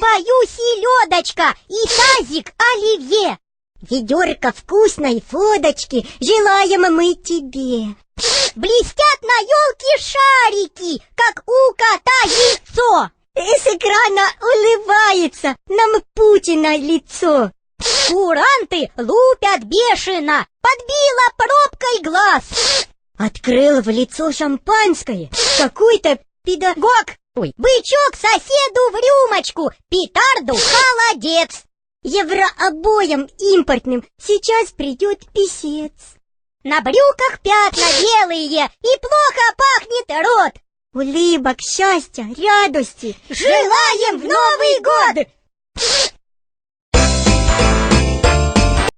пою селедочка и тазик оливье. Ведерко вкусной водочки желаем мы тебе. Блестят на елке шарики, как у кота яйцо. С экрана улыбается нам Путина лицо. Куранты лупят бешено, подбила пробкой глаз. Открыл в лицо шампанское какой-то педагог. Бычок соседу в рюмочку, петарду холодец. Еврообоям импортным сейчас придет писец. На брюках пятна белые и плохо пахнет рот. Улыбок, счастья, радости желаем в Новый год!